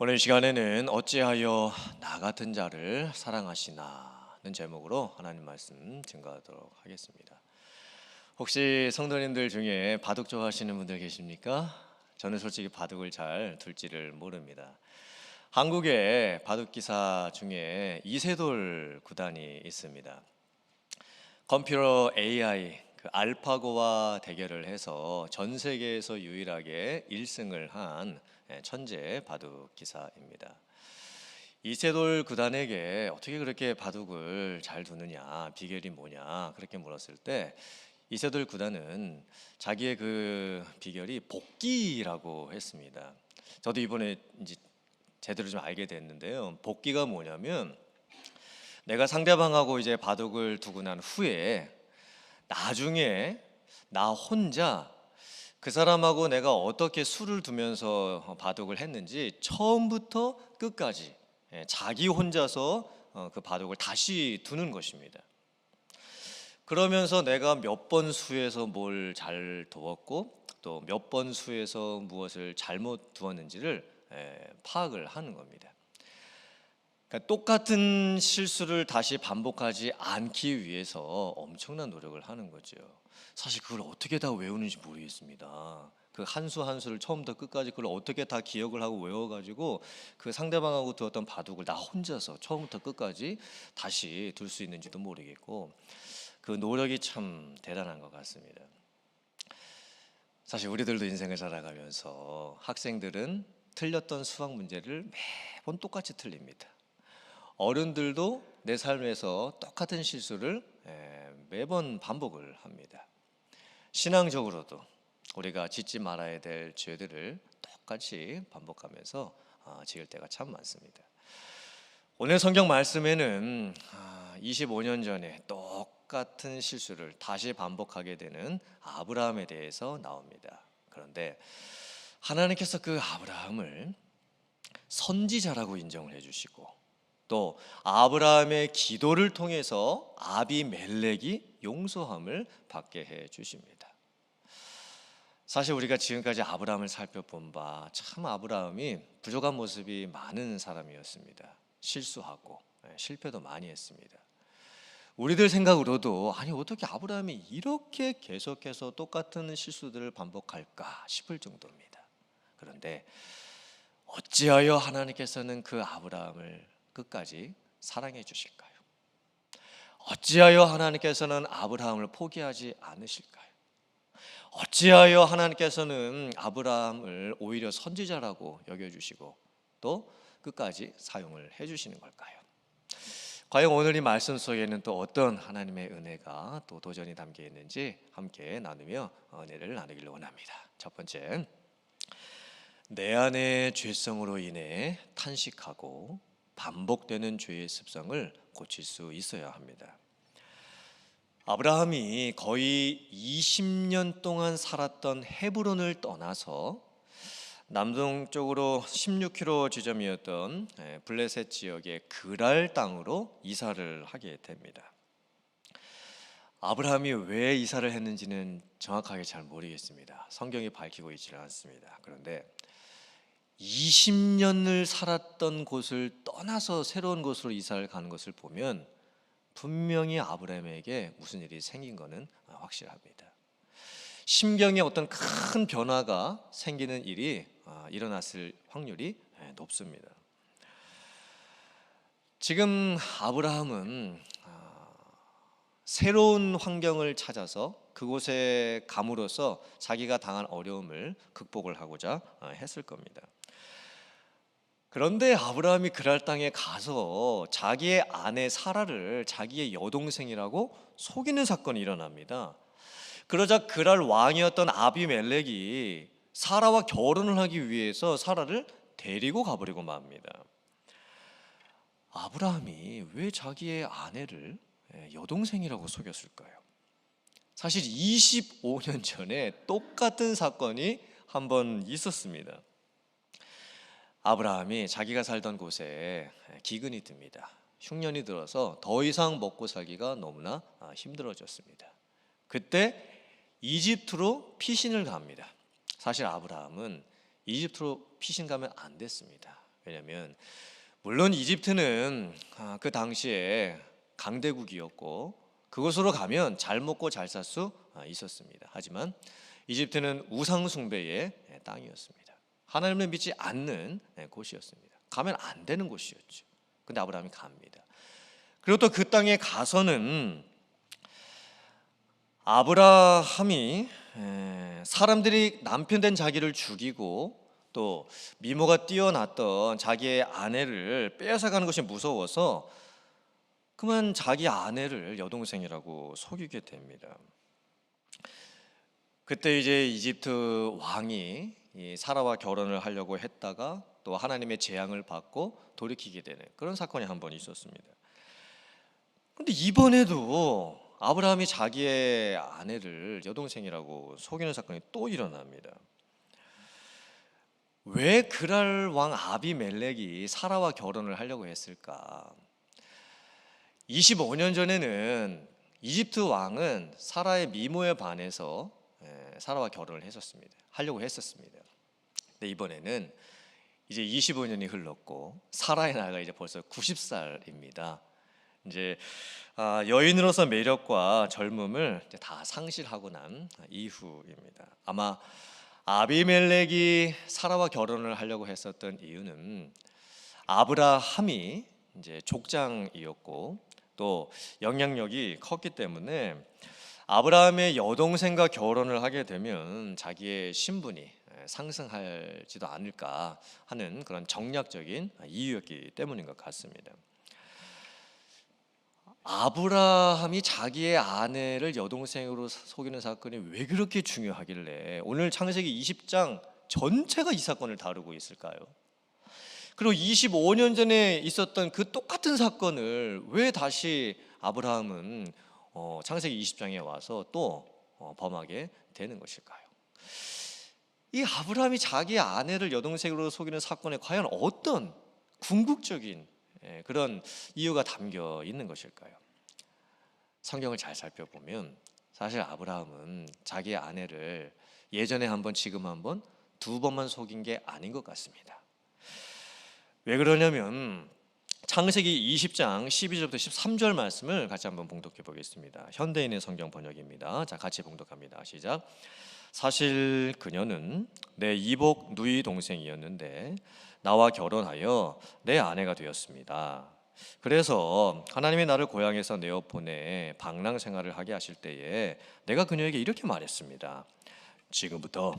오늘 시간에는 어찌하여 나 같은 자를 사랑하시나는 제목으로 하나님 말씀 증거하도록 하겠습니다. 혹시 성도님들 중에 바둑 좋아하시는 분들 계십니까? 저는 솔직히 바둑을 잘 둘지를 모릅니다. 한국의 바둑 기사 중에 이세돌 구단이 있습니다. 컴퓨터 AI 알파고와 대결을 해서 전 세계에서 유일하게 1승을 한 천재 바둑 기사입니다. 이세돌 구단에게 어떻게 그렇게 바둑을 잘 두느냐, 비결이 뭐냐 그렇게 물었을 때 이세돌 구단은 자기의 그 비결이 복기라고 했습니다. 저도 이번에 이제 제대로 좀 알게 됐는데요. 복기가 뭐냐면 내가 상대방하고 이제 바둑을 두고 난 후에 나중에 나 혼자 그 사람하고 내가 어떻게 수를 두면서 바둑을 했는지 처음부터 끝까지 자기 혼자서 그 바둑을 다시 두는 것입니다. 그러면서 내가 몇 번 수에서 뭘 잘 두었고 또 몇 번 수에서 무엇을 잘못 두었는지를 파악을 하는 겁니다. 그러니까 똑같은 실수를 다시 반복하지 않기 위해서 엄청난 노력을 하는 거죠. 사실 그걸 어떻게 다 외우는지 모르겠습니다. 그 한 수 한 수를 처음부터 끝까지 그걸 어떻게 다 기억을 하고 외워가지고 그 상대방하고 두었던 바둑을 나 혼자서 처음부터 끝까지 다시 둘 수 있는지도 모르겠고 그 노력이 참 대단한 것 같습니다. 사실 우리들도 인생을 살아가면서 학생들은 틀렸던 수학 문제를 매번 똑같이 틀립니다. 어른들도 내 삶에서 똑같은 실수를 매번 반복을 합니다. 신앙적으로도 우리가 짓지 말아야 될 죄들을 똑같이 반복하면서 지을 때가 참 많습니다. 오늘 성경 말씀에는 25년 전에 똑같은 실수를 다시 반복하게 되는 아브라함에 대해서 나옵니다. 그런데 하나님께서 그 아브라함을 선지자라고 인정을 해주시고 또 아브라함의 기도를 통해서 아비멜렉이 용서함을 받게 해 주십니다. 사실 우리가 지금까지 아브라함을 살펴본 바 참 아브라함이 부족한 모습이 많은 사람이었습니다. 실수하고 실패도 많이 했습니다. 우리들 생각으로도 아니 어떻게 아브라함이 이렇게 계속해서 똑같은 실수들을 반복할까 싶을 정도입니다. 그런데 어찌하여 하나님께서는 그 아브라함을 끝까지 사랑해 주실까요? 어찌하여 하나님께서는 아브라함을 포기하지 않으실까요? 어찌하여 하나님께서는 아브라함을 오히려 선지자라고 여겨주시고 또 끝까지 사용을 해주시는 걸까요? 과연 오늘 이 말씀 속에는 또 어떤 하나님의 은혜가 또 도전이 담겨 있는지 함께 나누며 은혜를 나누기를 원합니다. 첫 번째, 내 안의 죄성으로 인해 탄식하고 반복되는 죄의 습성을 고칠 수 있어야 합니다. 아브라함이 거의 20년 동안 살았던 헤브론을 떠나서 남동쪽으로 16km 지점이었던 블레셋 지역의 그랄 땅으로 이사를 하게 됩니다. 아브라함이 왜 이사를 했는지는 정확하게 잘 모르겠습니다. 성경이 밝히고 있지는 않습니다. 그런데 20년을 살았던 곳을 떠나서 새로운 곳으로 이사를 가는 것을 보면 분명히 아브라함에게 무슨 일이 생긴 것은 확실합니다. 심경에 어떤 큰 변화가 생기는 일이 일어났을 확률이 높습니다. 지금 아브라함은 새로운 환경을 찾아서 그곳에 감으로써 자기가 당한 어려움을 극복을 하고자 했을 겁니다. 그런데 아브라함이 그랄 땅에 가서 자기의 아내 사라를 자기의 여동생이라고 속이는 사건이 일어납니다. 그러자 그랄 왕이었던 아비멜렉이 사라와 결혼을 하기 위해서 사라를 데리고 가버리고 맙니다. 아브라함이 왜 자기의 아내를 여동생이라고 속였을까요? 사실 25년 전에 똑같은 사건이 한 번 있었습니다. 아브라함이 자기가 살던 곳에 기근이 듭니다. 흉년이 들어서 더 이상 먹고 살기가 너무나 힘들어졌습니다. 그때 이집트로 피신을 갑니다. 사실 아브라함은 이집트로 피신 가면 안 됐습니다. 왜냐하면 물론 이집트는 그 당시에 강대국이었고 그곳으로 가면 잘 먹고 잘 살 수 있었습니다. 하지만 이집트는 우상 숭배의 땅이었습니다. 하나님을 믿지 않는 곳이었습니다. 가면 안 되는 곳이었죠. 근데 아브라함이 갑니다. 그리고 또 그 땅에 가서는 아브라함이 사람들이 남편 된 자기를 죽이고 또 미모가 뛰어났던 자기의 아내를 빼앗아가는 것이 무서워서 그만 자기 아내를 여동생이라고 속이게 됩니다. 그때 이제 이집트 왕이 이 사라와 결혼을 하려고 했다가 또 하나님의 재앙을 받고 돌이키게 되는 그런 사건이 한 번 있었습니다. 그런데 이번에도 아브라함이 자기의 아내를 여동생이라고 속이는 사건이 또 일어납니다. 왜 그랄 왕 아비멜렉이 사라와 결혼을 하려고 했을까? 25년 전에는 이집트 왕은 사라의 미모에 반해서 사라와 결혼을 하려고 했었습니다. 근데 이번에는 이제 25년이 흘렀고 사라의 나이가 이제 벌써 90살입니다. 이제 여인으로서 매력과 젊음을 이제 다 상실하고 난 이후입니다. 아마 아비멜렉이 사라와 결혼을 하려고 했었던 이유는 아브라함이 이제 족장이었고 또 영향력이 컸기 때문에 아브라함의 여동생과 결혼을 하게 되면 자기의 신분이 상승할지도 않을까 하는 그런 정략적인 이유였기 때문인 것 같습니다. 아브라함이 자기의 아내를 여동생으로 속이는 사건이 왜 그렇게 중요하길래 오늘 창세기 20장 전체가 이 사건을 다루고 있을까요? 그리고 25년 전에 있었던 그 똑같은 사건을 왜 다시 아브라함은 창세기 20장에 와서 또 범하게 되는 것일까요? 이 아브라함이 자기 아내를 여동생으로 속이는 사건에 과연 어떤 궁극적인 그런 이유가 담겨 있는 것일까요? 성경을 잘 살펴보면 사실 아브라함은 자기 아내를 예전에 한 번, 지금 한 번, 두 번만 속인 게 아닌 것 같습니다. 왜 그러냐면 창세기 20장 12절부터 13절 말씀을 같이 한번 봉독해 보겠습니다. 현대인의 성경 번역입니다. 자, 같이 봉독합니다. 시작. 사실 그녀는 내 이복 누이 동생이었는데 나와 결혼하여 내 아내가 되었습니다. 그래서 하나님이 나를 고향에서 내어 보내 방랑 생활을 하게 하실 때에 내가 그녀에게 이렇게 말했습니다. 지금부터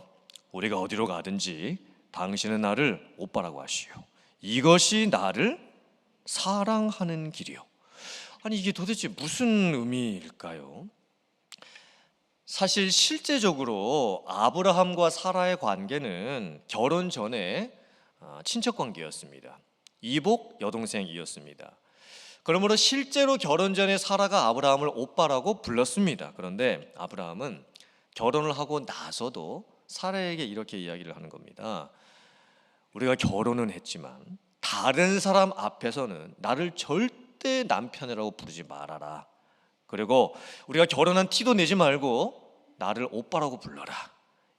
우리가 어디로 가든지 당신은 나를 오빠라고 하시오. 이것이 나를 사랑하는 길이요. 아니 이게 도대체 무슨 의미일까요? 사실 실제적으로 아브라함과 사라의 관계는 결혼 전에 친척 관계였습니다. 이복 여동생이었습니다. 그러므로 실제로 결혼 전에 사라가 아브라함을 오빠라고 불렀습니다. 그런데 아브라함은 결혼을 하고 나서도 사라에게 이렇게 이야기를 하는 겁니다. 우리가 결혼은 했지만 다른 사람 앞에서는 나를 절대 남편이라고 부르지 말아라. 그리고 우리가 결혼한 티도 내지 말고 나를 오빠라고 불러라.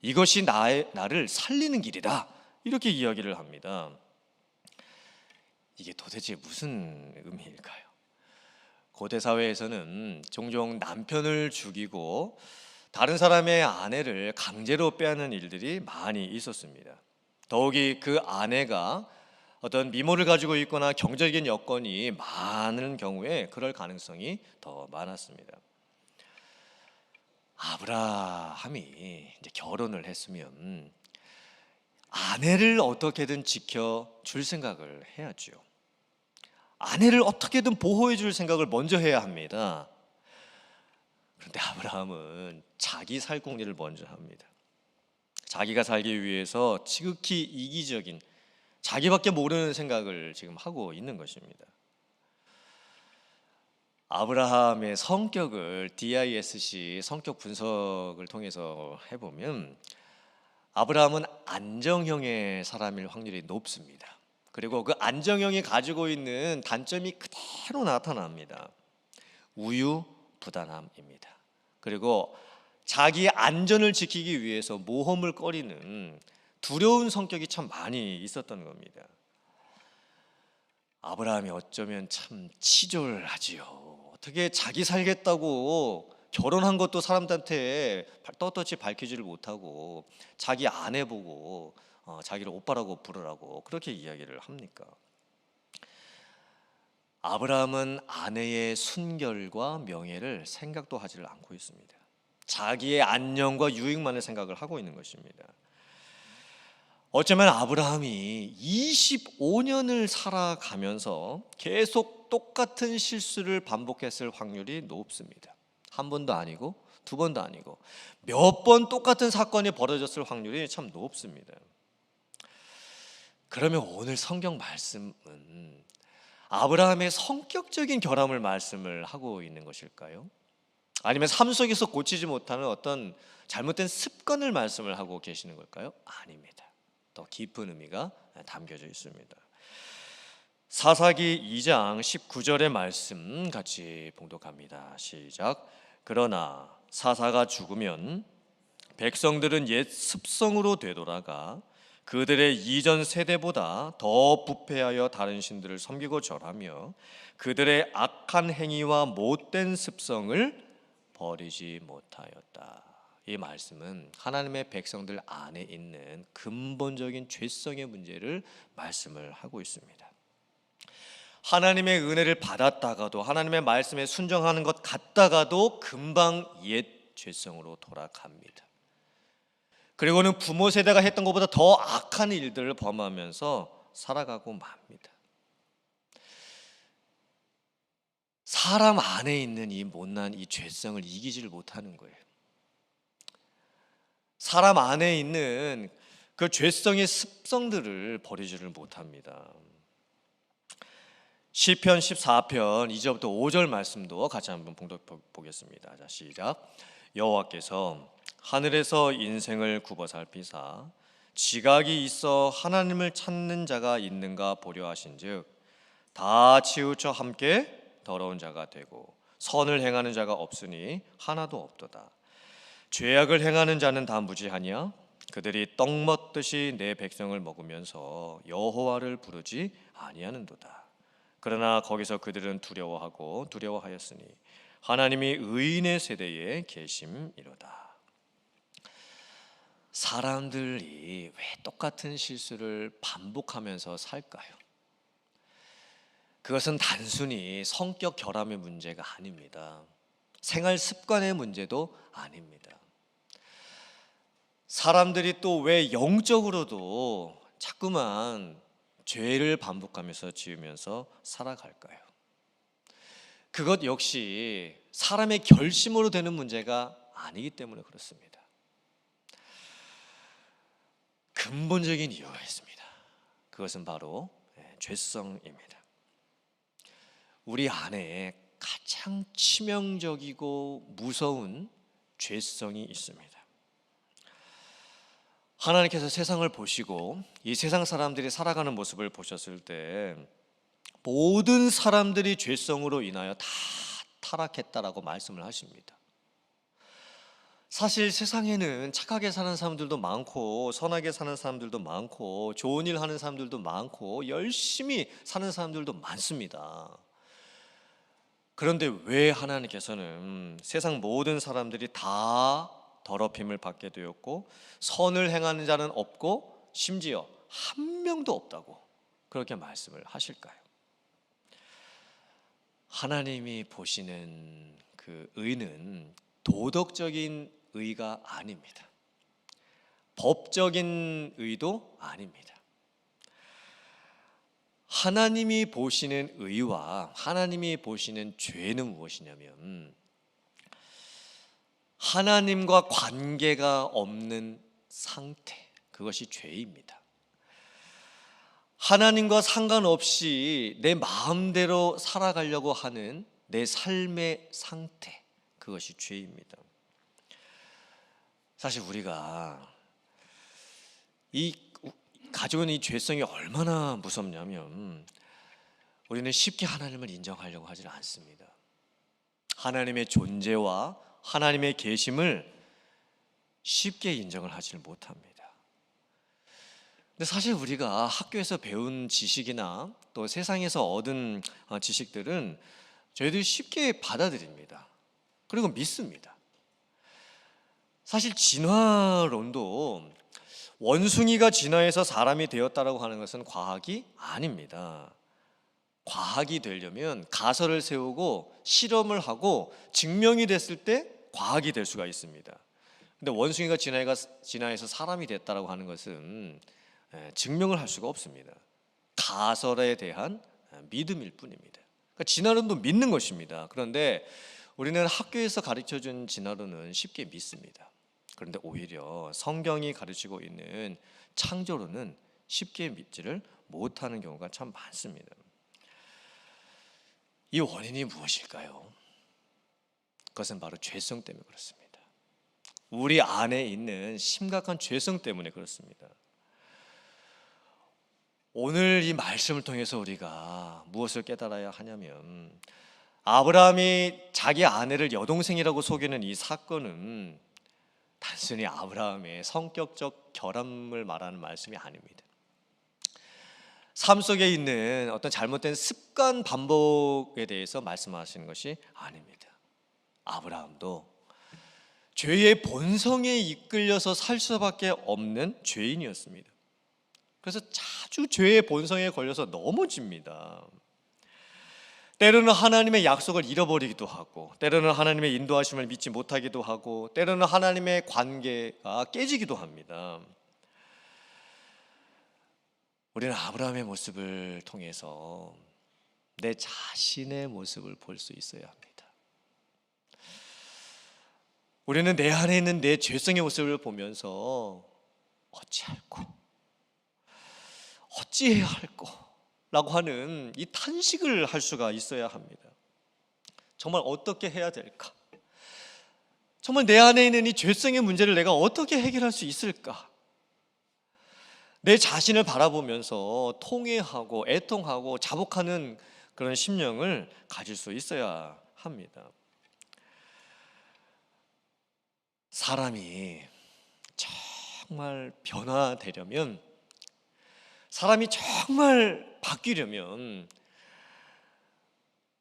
이것이 나를 살리는 길이다. 이렇게 이야기를 합니다. 이게 도대체 무슨 의미일까요? 고대 사회에서는 종종 남편을 죽이고 다른 사람의 아내를 강제로 빼앗는 일들이 많이 있었습니다. 더욱이 그 아내가 어떤 미모를 가지고 있거나 경제적인 여건이 많은 경우에 그럴 가능성이 더 많았습니다. 아브라함이 이제 결혼을 했으면 아내를 어떻게든 지켜줄 생각을 해야죠. 아내를 어떻게든 보호해 줄 생각을 먼저 해야 합니다. 그런데 아브라함은 자기 살 궁리를 먼저 합니다. 자기가 살기 위해서 지극히 이기적인 자기밖에 모르는 생각을 지금 하고 있는 것입니다. 아브라함의 성격을 DISC 성격 분석을 통해서 해보면 아브라함은 안정형의 사람일 확률이 높습니다. 그리고 그 안정형이 가지고 있는 단점이 그대로 나타납니다. 우유부단함입니다. 그리고 자기 안전을 지키기 위해서 모험을 꺼리는 두려운 성격이 참 많이 있었던 겁니다. 아브라함이 어쩌면 참 치졸하지요. 어떻게 자기 살겠다고 결혼한 것도 사람들한테 떳떳이 밝히지를 못하고 자기 아내 보고 자기를 오빠라고 부르라고 그렇게 이야기를 합니까? 아브라함은 아내의 순결과 명예를 생각도 하지를 않고 있습니다. 자기의 안녕과 유익만을 생각을 하고 있는 것입니다. 어쩌면 아브라함이 25년을 살아가면서 계속 똑같은 실수를 반복했을 확률이 높습니다. 한 번도 아니고 두 번도 아니고 몇 번 똑같은 사건이 벌어졌을 확률이 참 높습니다. 그러면 오늘 성경 말씀은 아브라함의 성격적인 결함을 말씀을 하고 있는 것일까요? 아니면 삶 속에서 고치지 못하는 어떤 잘못된 습관을 말씀을 하고 계시는 걸까요? 아닙니다. 더 깊은 의미가 담겨져 있습니다. 사사기 2장 19절의 말씀 같이 봉독합니다. 시작. 그러나 사사가 죽으면 백성들은 옛 습성으로 되돌아가 그들의 이전 세대보다 더 부패하여 다른 신들을 섬기고 절하며 그들의 악한 행위와 못된 습성을 버리지 못하였다. 이 말씀은 하나님의 백성들 안에 있는 근본적인 죄성의 문제를 말씀을 하고 있습니다. 하나님의 은혜를 받았다가도 하나님의 말씀에 순종하는 것 같다가도 금방 옛 죄성으로 돌아갑니다. 그리고는 부모 세대가 했던 것보다 더 악한 일들을 범하면서 살아가고 맙니다. 사람 안에 있는 이 못난 이 죄성을 이기지를 못하는 거예요. 사람 안에 있는 그 죄성의 습성들을 버리지를 못합니다. 시편 14편 2절부터 5절 말씀도 같이 한번 봉독해 보겠습니다. 자, 시작. 여호와께서 하늘에서 인생을 굽어 살피사 지각이 있어 하나님을 찾는 자가 있는가 보려 하신즉 다 치우쳐 함께 더러운 자가 되고 선을 행하는 자가 없으니 하나도 없도다. 죄악을 행하는 자는 다 무지하냐? 그들이 떡 먹듯이 내 백성을 먹으면서 여호와를 부르지 아니하는도다. 그러나 거기서 그들은 두려워하고 두려워하였으니 하나님이 의인의 세대에 계심이로다. 사람들이 왜 똑같은 실수를 반복하면서 살까요? 그것은 단순히 성격 결함의 문제가 아닙니다. 생활 습관의 문제도 아닙니다. 사람들이 또 왜 영적으로도 자꾸만 죄를 반복하면서 지으면서 살아갈까요? 그것 역시 사람의 결심으로 되는 문제가 아니기 때문에 그렇습니다. 근본적인 이유가 있습니다. 그것은 바로 죄성입니다. 우리 안에 가장 치명적이고 무서운 죄성이 있습니다. 하나님께서 세상을 보시고 이 세상 사람들이 살아가는 모습을 보셨을 때 모든 사람들이 죄성으로 인하여 다 타락했다라고 말씀을 하십니다. 사실 세상에는 착하게 사는 사람들도 많고 선하게 사는 사람들도 많고 좋은 일 하는 사람들도 많고 열심히 사는 사람들도 많습니다. 그런데 왜 하나님께서는 세상 모든 사람들이 다 더럽힘을 받게 되었고 선을 행하는 자는 없고 심지어 한 명도 없다고 그렇게 말씀을 하실까요? 하나님이 보시는 그 의는 도덕적인 의가 아닙니다. 법적인 의도 아닙니다. 하나님이 보시는 의와 하나님이 보시는 죄는 무엇이냐면 하나님과 관계가 없는 상태, 그것이 죄입니다. 하나님과 상관없이 내 마음대로 살아가려고 하는 내 삶의 상태, 그것이 죄입니다. 사실 우리가 가지고 있는 이 죄성이 얼마나 무섭냐면 우리는 쉽게 하나님을 인정하려고 하지 않습니다. 하나님의 존재와 하나님의 계심을 쉽게 인정을 하지 못합니다. 근데 사실 우리가 학교에서 배운 지식이나 또 세상에서 얻은 지식들은 저희들이 쉽게 받아들입니다. 그리고 믿습니다. 사실 진화론도 원숭이가 진화해서 사람이 되었다라고 하는 것은 과학이 아닙니다. 과학이 되려면 가설을 세우고 실험을 하고 증명이 됐을 때 과학이 될 수가 있습니다. 근데 원숭이가 진화해서 사람이 됐다라고 하는 것은 증명을 할 수가 없습니다. 가설에 대한 믿음일 뿐입니다. 그러니까 진화론도 믿는 것입니다. 그런데 우리는 학교에서 가르쳐준 진화론은 쉽게 믿습니다. 그런데 오히려 성경이 가르치고 있는 창조론은 쉽게 믿지를 못하는 경우가 참 많습니다. 이 원인이 무엇일까요? 그것은 바로 죄성 때문에 그렇습니다. 우리 안에 있는 심각한 죄성 때문에 그렇습니다. 오늘 이 말씀을 통해서 우리가 무엇을 깨달아야 하냐면, 아브라함이 자기 아내를 여동생이라고 속이는 이 사건은 단순히 아브라함의 성격적 결함을 말하는 말씀이 아닙니다. 삶 속에 있는 어떤 잘못된 습관 반복에 대해서 말씀하시는 것이 아닙니다. 아브라함도 죄의 본성에 이끌려서 살 수밖에 없는 죄인이었습니다. 그래서 자주 죄의 본성에 걸려서 넘어집니다. 때로는 하나님의 약속을 잃어버리기도 하고, 때로는 하나님의 인도하심을 믿지 못하기도 하고, 때로는 하나님의 관계가 깨지기도 합니다. 우리는 아브라함의 모습을 통해서 내 자신의 모습을 볼 수 있어야 합니다. 우리는 내 안에 있는 내 죄성의 모습을 보면서 어찌해야 할꼬 라고 하는 이 탄식을 할 수가 있어야 합니다. 정말 어떻게 해야 될까? 정말 내 안에 있는 이 죄성의 문제를 내가 어떻게 해결할 수 있을까? 내 자신을 바라보면서 통회하고 애통하고 자복하는 그런 심령을 가질 수 있어야 합니다. 사람이 정말 변화되려면, 사람이 정말 바뀌려면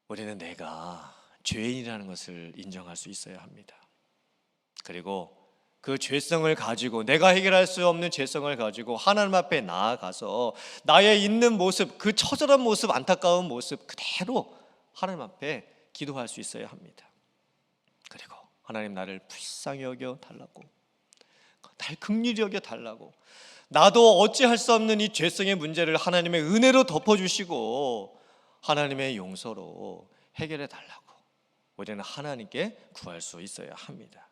우리는 내가 죄인이라는 것을 인정할 수 있어야 합니다. 그리고 그 죄성을 가지고, 내가 해결할 수 없는 죄성을 가지고 하나님 앞에 나아가서 나의 있는 모습, 그 처절한 모습, 안타까운 모습 그대로 하나님 앞에 기도할 수 있어야 합니다. 그리고 하나님, 나를 불쌍히 여겨 달라고, 날 긍휼히 여겨 달라고, 나도 어찌할 수 없는 이 죄성의 문제를 하나님의 은혜로 덮어주시고 하나님의 용서로 해결해 달라고 우리는 하나님께 구할 수 있어야 합니다.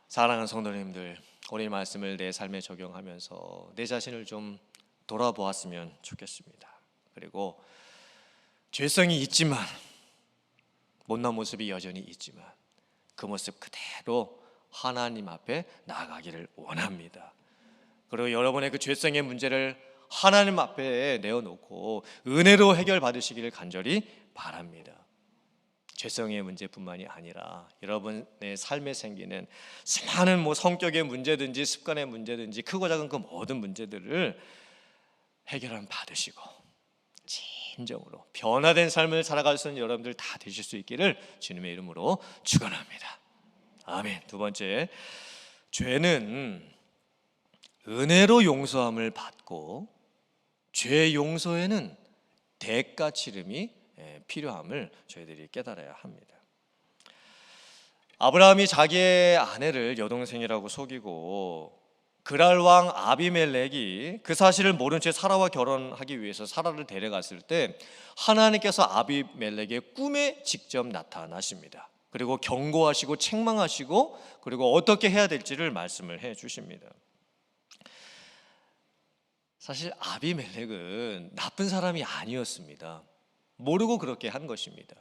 사랑하는 성도님들, 오늘 말씀을 내 삶에 적용하면서 내 자신을 좀 돌아보았으면 좋겠습니다. 그리고 죄성이 있지만, 못난 모습이 여전히 있지만 그 모습 그대로 하나님 앞에 나아가기를 원합니다. 그리고 여러분의 그 죄성의 문제를 하나님 앞에 내어놓고 은혜로 해결받으시기를 간절히 바랍니다. 죄성의 문제뿐만이 아니라 여러분의 삶에 생기는 수많은 성격의 문제든지 습관의 문제든지 크고 작은 그 모든 문제들을 해결함 받으시고 진정으로 변화된 삶을 살아갈 수 있는 여러분들 다 되실 수 있기를 주님의 이름으로 축원합니다. 아멘. 두 번째, 죄는 은혜로 용서함을 받고 죄 용서에는 대가 치름이 필요함을 저희들이 깨달아야 합니다. 아브라함이 자기의 아내를 여동생이라고 속이고 그랄 왕 아비멜렉이 그 사실을 모른 채 사라와 결혼하기 위해서 사라를 데려갔을 때 하나님께서 아비멜렉의 꿈에 직접 나타나십니다. 그리고 경고하시고 책망하시고 그리고 어떻게 해야 될지를 말씀을 해 주십니다. 사실 아비멜렉은 나쁜 사람이 아니었습니다. 모르고 그렇게 한 것입니다.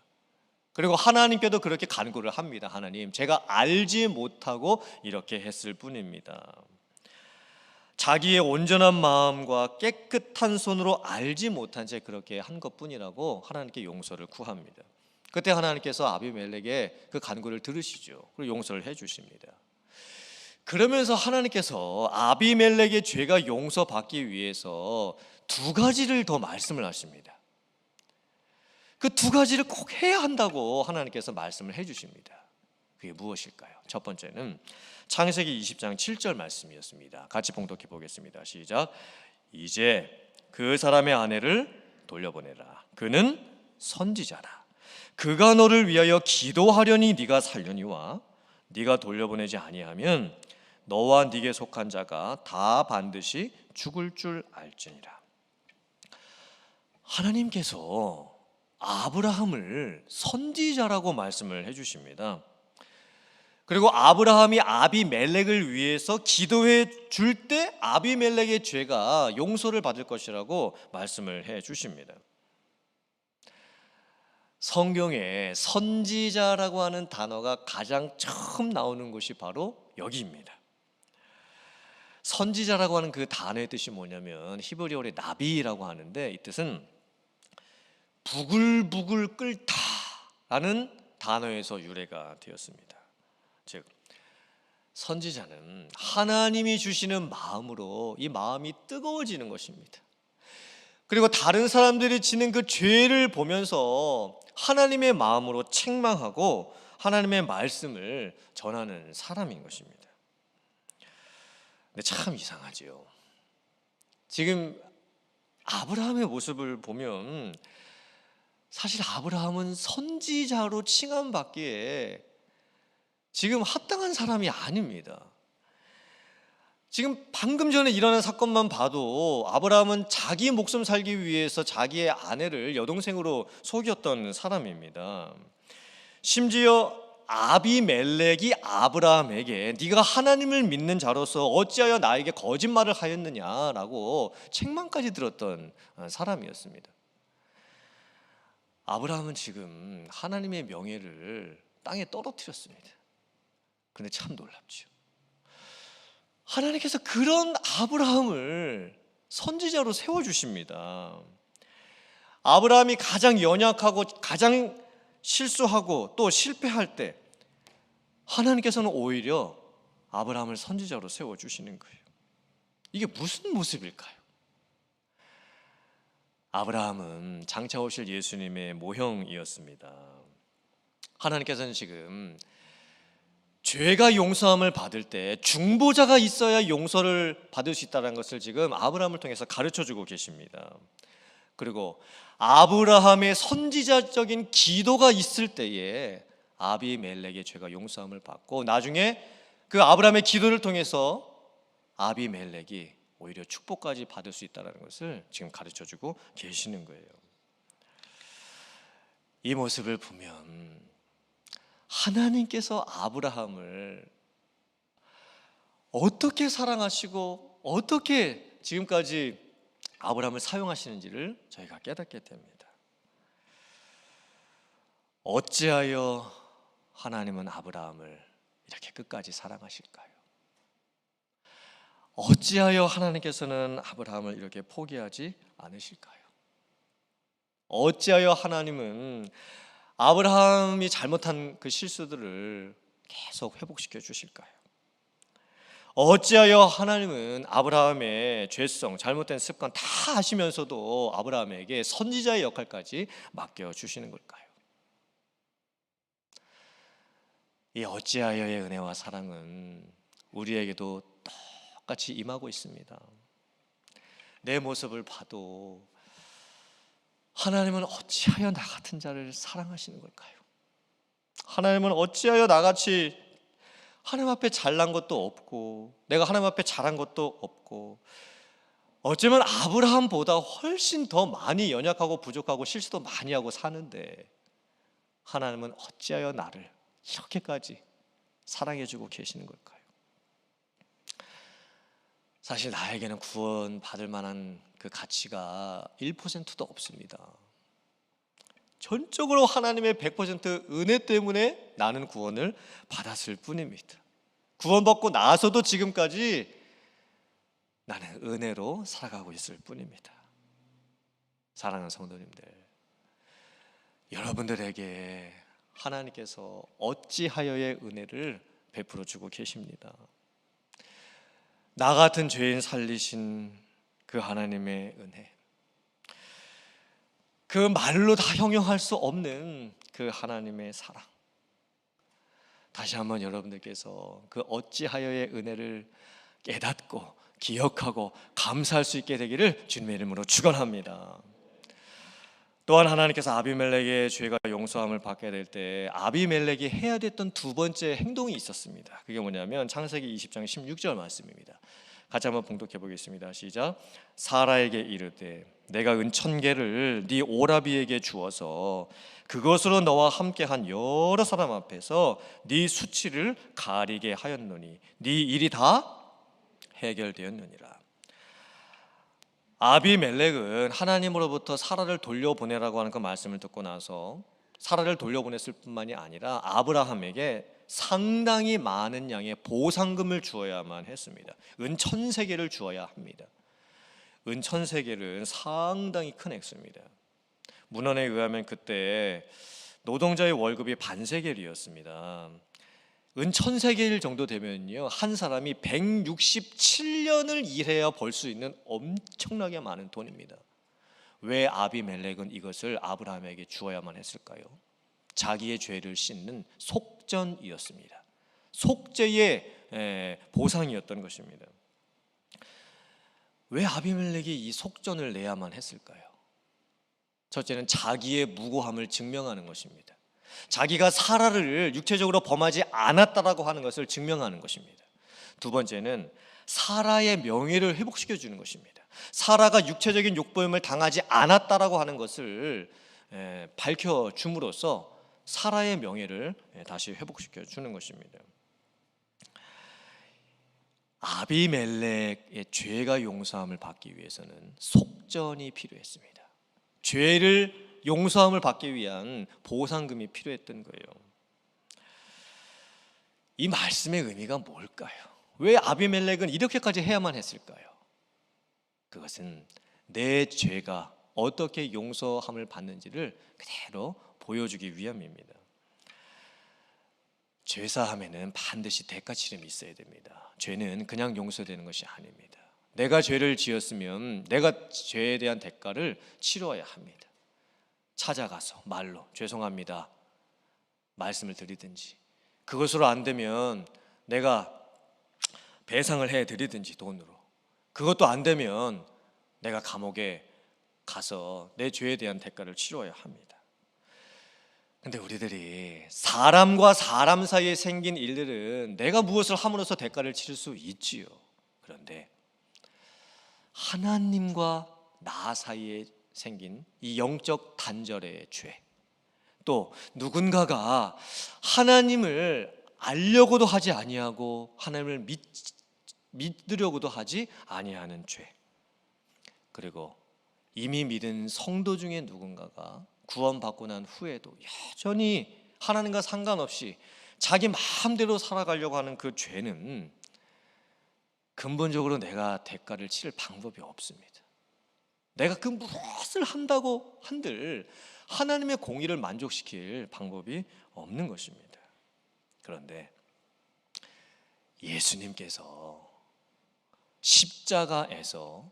그리고 하나님께도 그렇게 간구를 합니다. 하나님, 제가 알지 못하고 이렇게 했을 뿐입니다. 자기의 온전한 마음과 깨끗한 손으로 알지 못한 채 그렇게 한 것뿐이라고 하나님께 용서를 구합니다. 그때 하나님께서 아비멜렉의 그 간구를 들으시죠. 그리고 용서를 해 주십니다. 그러면서 하나님께서 아비멜렉의 죄가 용서받기 위해서 두 가지를 더 말씀을 하십니다. 그 두 가지를 꼭 해야 한다고 하나님께서 말씀을 해주십니다. 그게 무엇일까요? 첫 번째는 창세기 20장 7절 말씀이었습니다. 같이 봉독해 보겠습니다. 시작. 이제 그 사람의 아내를 돌려보내라. 그는 선지자라. 그가 너를 위하여 기도하려니 네가 살려니와 네가 돌려보내지 아니하면 너와 네게 속한 자가 다 반드시 죽을 줄 알지니라. 하나님께서 아브라함을 선지자라고 말씀을 해주십니다. 그리고 아브라함이 아비멜렉을 위해서 기도해 줄 때 아비멜렉의 죄가 용서를 받을 것이라고 말씀을 해 주십니다. 성경에 선지자라고 하는 단어가 가장 처음 나오는 곳이 바로 여기입니다. 선지자라고 하는 그 단어의 뜻이 뭐냐면 히브리어의 나비라고 하는데, 이 뜻은 부글부글 끓다라는 단어에서 유래가 되었습니다. 즉 선지자는 하나님이 주시는 마음으로 이 마음이 뜨거워지는 것입니다. 그리고 다른 사람들이 지는 그 죄를 보면서 하나님의 마음으로 책망하고 하나님의 말씀을 전하는 사람인 것입니다. 근데 참 이상하지요. 지금 아브라함의 모습을 보면 사실 아브라함은 선지자로 칭함받기에 지금 합당한 사람이 아닙니다. 지금 방금 전에 일어난 사건만 봐도 아브라함은 자기 목숨 살기 위해서 자기의 아내를 여동생으로 속였던 사람입니다. 심지어 아비멜렉이 아브라함에게 네가 하나님을 믿는 자로서 어찌하여 나에게 거짓말을 하였느냐라고 책망까지 들었던 사람이었습니다. 아브라함은 지금 하나님의 명예를 땅에 떨어뜨렸습니다. 근데 참 놀랍죠. 하나님께서 그런 아브라함을 선지자로 세워주십니다. 아브라함이 가장 연약하고 가장 실수하고 또 실패할 때 하나님께서는 오히려 아브라함을 선지자로 세워주시는 거예요. 이게 무슨 모습일까요? 아브라함은 장차 오실 예수님의 모형이었습니다. 하나님께서는 지금 죄가 용서함을 받을 때 중보자가 있어야 용서를 받을 수 있다는 것을 지금 아브라함을 통해서 가르쳐주고 계십니다. 그리고 아브라함의 선지자적인 기도가 있을 때에 아비멜렉의 죄가 용서함을 받고 나중에 그 아브라함의 기도를 통해서 아비멜렉이 오히려 축복까지 받을 수 있다는 것을 지금 가르쳐주고 계시는 거예요. 이 모습을 보면 하나님께서 아브라함을 어떻게 사랑하시고 어떻게 지금까지 아브라함을 사용하시는지를 저희가 깨닫게 됩니다. 어찌하여 하나님은 아브라함을 이렇게 끝까지 사랑하실까요? 어찌하여 하나님께서는 아브라함을 이렇게 포기하지 않으실까요? 어찌하여 하나님은 아브라함이 잘못한 그 실수들을 계속 회복시켜 주실까요? 어찌하여 하나님은 아브라함의 죄성, 잘못된 습관 다 아시면서도 아브라함에게 선지자의 역할까지 맡겨 주시는 걸까요? 이 어찌하여의 은혜와 사랑은 우리에게도 똑같이 임하고 있습니다. 내 모습을 봐도 하나님은 어찌하여 나 같은 자를 사랑하시는 걸까요? 하나님은 어찌하여 나같이 하나님 앞에 잘난 것도 없고 내가 하나님 앞에 잘한 것도 없고 어쩌면 아브라함보다 훨씬 더 많이 연약하고 부족하고 실수도 많이 하고 사는데 하나님은 어찌하여 나를 이렇게까지 사랑해주고 계시는 걸까요? 사실 나에게는 구원 받을 만한 그 가치가 1%도 없습니다. 전적으로 하나님의 100% 은혜 때문에 나는 구원을 받았을 뿐입니다. 구원받고 나서도 지금까지 나는 은혜로 살아가고 있을 뿐입니다. 사랑하는 성도님들, 여러분들에게 하나님께서 어찌하여의 은혜를 베풀어 주고 계십니다. 나 같은 죄인 살리신 그 하나님의 은혜, 그 말로 다 형용할 수 없는 그 하나님의 사랑, 다시 한번 여러분들께서 그 어찌하여의 은혜를 깨닫고 기억하고 감사할 수 있게 되기를 주님의 이름으로 축원합니다. 또한 하나님께서 아비멜렉의 죄가 용서함을 받게 될 때 아비멜렉이 해야 됐던 두 번째 행동이 있었습니다. 그게 뭐냐면 창세기 20장 16절 말씀입니다. 같이 한번 봉독해 보겠습니다. 시작. 사라에게 이르되 내가 은 1,000개를 네 오라비에게 주어서 그것으로 너와 함께한 여러 사람 앞에서 네 수치를 가리게 하였노니 네 일이 다 해결되었느니라. 아비멜렉은 하나님으로부터 사라를 돌려보내라고 하는 그 말씀을 듣고 나서 사라를 돌려보냈을 뿐만이 아니라 아브라함에게 상당히 많은 양의 보상금을 주어야만 했습니다. 은 1,000세겔을 주어야 합니다. 은 1,000세겔은 상당히 큰 액수입니다. 문헌에 의하면 그때 노동자의 월급이 반세겔이었습니다. 은 1,000세겔 정도 되면요, 한 사람이 167년을 일해야 벌 수 있는 엄청나게 많은 돈입니다. 왜 아비멜렉은 이것을 아브라함에게 주어야만 했을까요? 자기의 죄를 씻는 속전이었습니다. 속죄의 보상이었던 것입니다. 왜 아비멜렉이 이 속전을 내야만 했을까요? 첫째는 자기의 무고함을 증명하는 것입니다. 자기가 사라를 육체적으로 범하지 않았다라고 하는 것을 증명하는 것입니다. 두 번째는 사라의 명예를 회복시켜 주는 것입니다. 사라가 육체적인 욕보임을 당하지 않았다라고 하는 것을 밝혀 줌으로써 사라의 명예를 다시 회복시켜 주는 것입니다. 아비멜렉의 죄가 용서함을 받기 위해서는 속전이 필요했습니다. 죄를 용서함을 받기 위한 보상금이 필요했던 거예요. 이 말씀의 의미가 뭘까요? 왜 아비멜렉은 이렇게까지 해야만 했을까요? 그것은 내 죄가 어떻게 용서함을 받는지를 그대로 보여주기 위함입니다. 죄사함에는 반드시 대가 치름이 있어야 됩니다. 죄는 그냥 용서되는 것이 아닙니다. 내가 죄를 지었으면 내가 죄에 대한 대가를 치러야 합니다. 찾아가서 말로 죄송합니다 말씀을 드리든지, 그것으로 안 되면 내가 배상을 해드리든지 돈으로, 그것도 안 되면 내가 감옥에 가서 내 죄에 대한 대가를 치러야 합니다. 근데 우리들이 사람과 사람 사이에 생긴 일들은 내가 무엇을 함으로써 대가를 치를 수 있지요. 그런데 하나님과 나 사이에 생긴 이 영적 단절의 죄, 또 누군가가 하나님을 알려고도 하지 아니하고 하나님을 믿으려고도 하지 아니하는 죄, 그리고 이미 믿은 성도 중에 누군가가 구원받고 난 후에도 여전히 하나님과 상관없이 자기 마음대로 살아가려고 하는 그 죄는 근본적으로 내가 대가를 치를 방법이 없습니다. 내가 그 무엇을 한다고 한들 하나님의 공의를 만족시킬 방법이 없는 것입니다. 그런데 예수님께서 십자가에서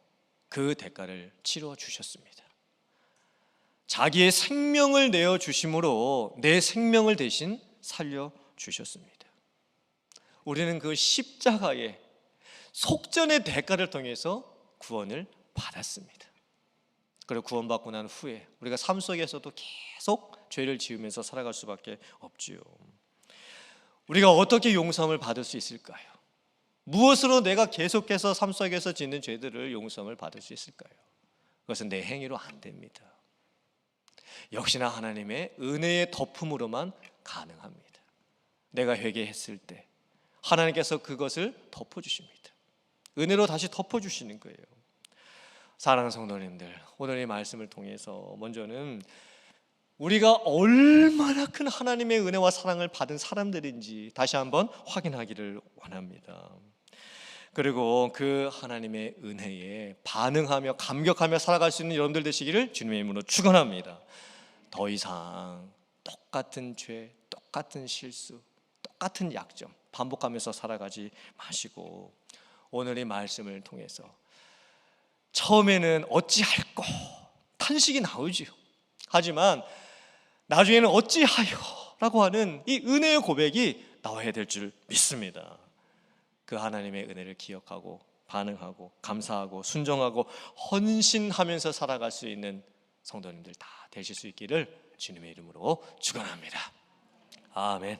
그 대가를 치러 주셨습니다. 자기의 생명을 내어 주심으로 내 생명을 대신 살려 주셨습니다. 우리는 그 십자가의 속전의 대가를 통해서 구원을 받았습니다. 그리고 구원받고 난 후에 우리가 삶 속에서도 계속 죄를 지으면서 살아갈 수밖에 없지요. 우리가 어떻게 용서함을 받을 수 있을까요? 무엇으로 내가 계속해서 삶 속에서 짓는 죄들을 용서함을 받을 수 있을까요? 그것은 내 행위로 안 됩니다. 역시나 하나님의 은혜의 덮음으로만 가능합니다. 내가 회개했을 때 하나님께서 그것을 덮어주십니다. 은혜로 다시 덮어주시는 거예요. 사랑하는 성도님들, 오늘 이 말씀을 통해서 먼저는 우리가 얼마나 큰 하나님의 은혜와 사랑을 받은 사람들인지 다시 한번 확인하기를 원합니다. 그리고 그 하나님의 은혜에 반응하며 감격하며 살아갈 수 있는 여러분들 되시기를 주님의 이름으로 축원합니다. 더 이상 똑같은 죄, 똑같은 실수, 똑같은 약점 반복하면서 살아가지 마시고 오늘 이 말씀을 통해서 처음에는 어찌할꼬 탄식이 나오지요. 하지만 나중에는 어찌하여라고 하는 이 은혜의 고백이 나와야 될 줄 믿습니다. 그 하나님의 은혜를 기억하고 반응하고 감사하고 순종하고 헌신하면서 살아갈 수 있는 성도님들 다 되실 수 있기를 주님의 이름으로 축원합니다. 아멘.